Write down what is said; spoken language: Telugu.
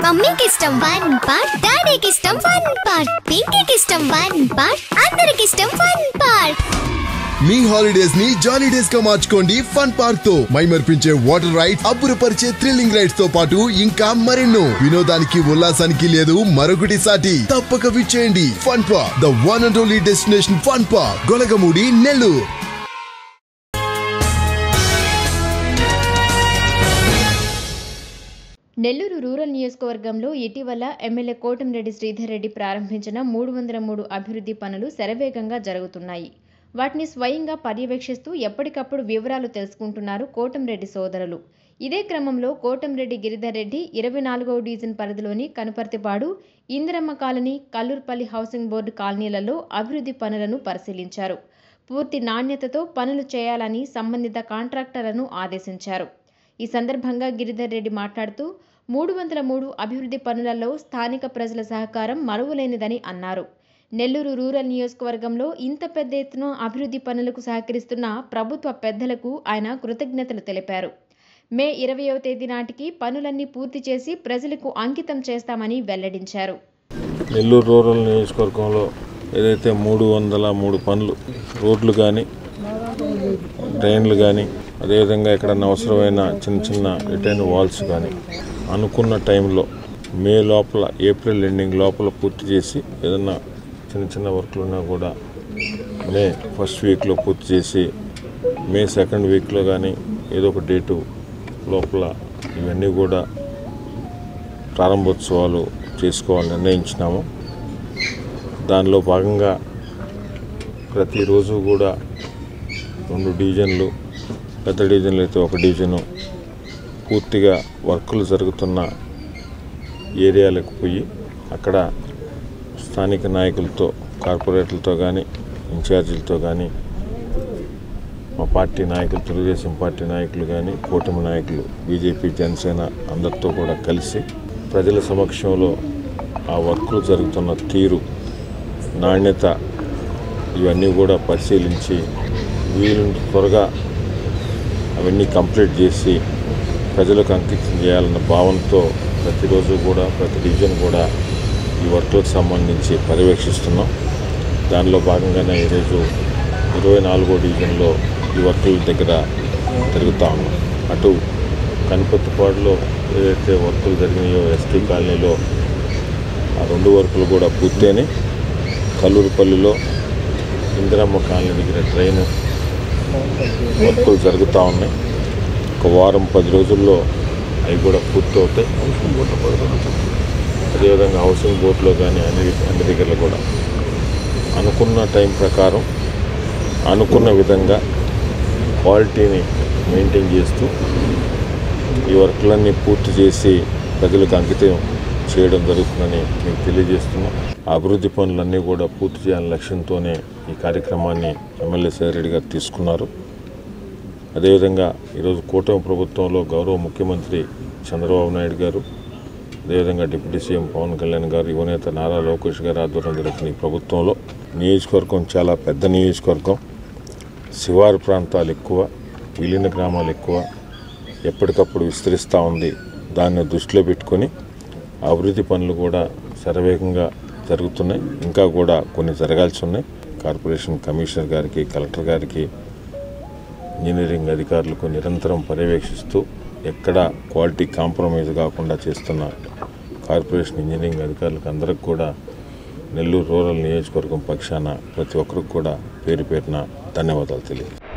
మమ్మీకి ఇష్టం 1 పార్ట్, డాడీకి ఇష్టం 1 పార్ట్, పింకీకి ఇష్టం 1 పార్ట్, అందరికి ఇష్టం 1 పార్ట్. మీ హాలిడేస్ ని జాలీ డేస్ గా మార్చుకోండి ఫన్ పార్క్ తో. మైమర్పించే వాటర్ రైడ్స్, అబ్బురపరిచే థ్రిల్లింగ్ రైడ్స్ తో పాటు ఇంకా మరెన్నో. వినోదానికి ఉల్లాసానికి లేదు మరొకటి సాటి. తప్పక విచ్చేయండి fun park, the one and only destination fun park, Golagamudi, Nellore. Nellore rural నియోజకవర్గంలో ఇటీవల ఎమ్మెల్యే కోటంరెడ్డి శ్రీధర్ రెడ్డి ప్రారంభించిన 303 అభివృద్ధి పనులు శరవేగంగా జరుగుతున్నాయి. వాటిని స్వయంగా పర్యవేక్షిస్తూ ఎప్పటికప్పుడు వివరాలు తెలుసుకుంటున్నారు కోటంరెడ్డి సోదరులు. ఇదే క్రమంలో కోటంరెడ్డి గిరిధర్ రెడ్డి 24వ డివిజన్ పరిధిలోని Kanuparthipadu, Indiramma colony, కల్లూర్పల్లి housing board కాలనీలలో అభివృద్ధి పనులను పరిశీలించారు. పూర్తి నాణ్యతతో పనులు చేయాలని సంబంధిత కాంట్రాక్టర్లను ఆదేశించారు. ఈ సందర్భంగా గిరిధర్ రెడ్డి మాట్లాడుతూ 303 అభివృద్ధి పనులలో స్థానిక ప్రజల సహకారం మరువలేనిదని అన్నారు. నెల్లూరు రూరల్ నియోజకవర్గంలో ఇంత పెద్ద ఎత్తున అభివృద్ధి పనులకు సహకరిస్తున్న ప్రభుత్వ పెద్దలకు ఆయన కృతజ్ఞతలు తెలిపారు. మే 20వ తేదీ నాటికి పనులన్నీ పూర్తి చేసి ప్రజలకు అంకితం చేస్తామని వెల్లడించారు. నెల్లూరు రూరల్ నియోజకవర్గంలో ఏదైతే 303 పనులు, రోడ్లు కానీ, డ్రైన్లు కానీ, అదేవిధంగా ఎక్కడన్నా అవసరమైన చిన్న చిన్న రిటైన్ వాల్స్ కానీ అనుకున్న టైంలో మే లోపల, ఏప్రిల్ ఎండింగ్ లోపల పూర్తి చేసి, ఏదన్నా చిన్న చిన్న వర్క్లు ఉన్నా కూడా మే ఫస్ట్ వీక్లో పూర్తి చేసి, మే సెకండ్ వీక్లో కానీ ఏదో ఒక డేటు లోపల ఇవన్నీ కూడా ప్రారంభోత్సవాలు చేసుకోవాలని నిర్ణయించినాము. దానిలో భాగంగా ప్రతిరోజు కూడా 2 డివిజన్లు, పెద్ద డివిజన్లు అయితే 1 డివిజను పూర్తిగా వర్కులు జరుగుతున్న ఏరియాలకు పోయి అక్కడ స్థానిక నాయకులతో, కార్పొరేటర్లతో కానీ, ఇన్ఛార్జీలతో కానీ, మా పార్టీ నాయకులు, తెలుగుదేశం పార్టీ నాయకులు కానీ, కూటమి నాయకులు, బీజేపీ, జనసేన అందరితో కూడా కలిసి ప్రజల సమక్షంలో ఆ వర్కులు జరుగుతున్న తీరు, నాణ్యత ఇవన్నీ కూడా పరిశీలించి వీలుంటే త్వరగా అవన్నీ కంప్లీట్ చేసి ప్రజలకు అంకితం చేయాలన్న భావనతో ప్రతిరోజు కూడా, ప్రతి డివిజన్ కూడా ఈ వర్క్లకు సంబంధించి పర్యవేక్షిస్తున్నాం. దానిలో భాగంగానే ఈరోజు 24వ డివిజన్లో ఈ వర్కుల దగ్గర తిరుగుతూ ఉన్నాం. అటు కనుపర్తిపాడులో ఏదైతే వర్కులు జరిగినాయో ఎస్టీ కాలనీలో ఆ 2 వర్కులు కూడా పూర్తయినాయి. కల్లూరుపల్లిలో ఇందిరమ్మ కాలనీ దగ్గర ట్రైన్ వర్కులు జరుగుతూ ఉన్నాయి. ఒక వారం 10 రోజుల్లో అవి కూడా పూర్తవుతాయి. అదేవిధంగా హౌసింగ్ బోర్డులో కానీ అన్ని దగ్గరలో కూడా అనుకున్న టైం ప్రకారం, అనుకున్న విధంగా క్వాలిటీని మెయింటైన్ చేస్తూ ఈ వర్క్లన్నీ పూర్తి చేసి ప్రజలకు అంకితం చేయడం జరుగుతుందని మీకు తెలియజేస్తున్నాం. అభివృద్ధి పనులన్నీ కూడా పూర్తి చేయాలనే లక్ష్యంతోనే ఈ కార్యక్రమాన్ని ఎమ్మెల్యే శ్రీధర్ రెడ్డి గారు తీసుకున్నారు. అదేవిధంగా ఈరోజు కూటమి ప్రభుత్వంలో గౌరవ ముఖ్యమంత్రి చంద్రబాబు నాయుడు గారు, అదేవిధంగా డిప్యూటీ సీఎం పవన్ కళ్యాణ్ గారు, యువనేత నారా లోకేష్ గారు ఆధ్వర్యంలో జరుగుతున్న ఈ ప్రభుత్వంలో నియోజకవర్గం చాలా పెద్ద నియోజకవర్గం, శివారు ప్రాంతాలు ఎక్కువ, విలీన గ్రామాలు ఎక్కువ, ఎప్పటికప్పుడు విస్తరిస్తూ ఉంది. దాన్ని దృష్టిలో పెట్టుకొని అభివృద్ధి పనులు కూడా శరవేగంగా జరుగుతున్నాయి. ఇంకా కూడా కొన్ని జరగాల్సి ఉన్నాయి. కార్పొరేషన్ కమిషనర్ గారికి, కలెక్టర్ గారికి, ఇంజనీరింగ్ అధికారులకు నిరంతరం పర్యవేక్షిస్తూ ఎక్కడ క్వాలిటీ కాంప్రమైజ్ కాకుండా చేస్తున్న కార్పొరేషన్ ఇంజనీరింగ్ అధికారులకు అందరికి కూడా నెల్లూరు రూరల్ నియోజకవర్గం పక్షాన ప్రతి ఒక్కరికి కూడా పేరు పేరున ధన్యవాదాలు తెలియజేస్తాను.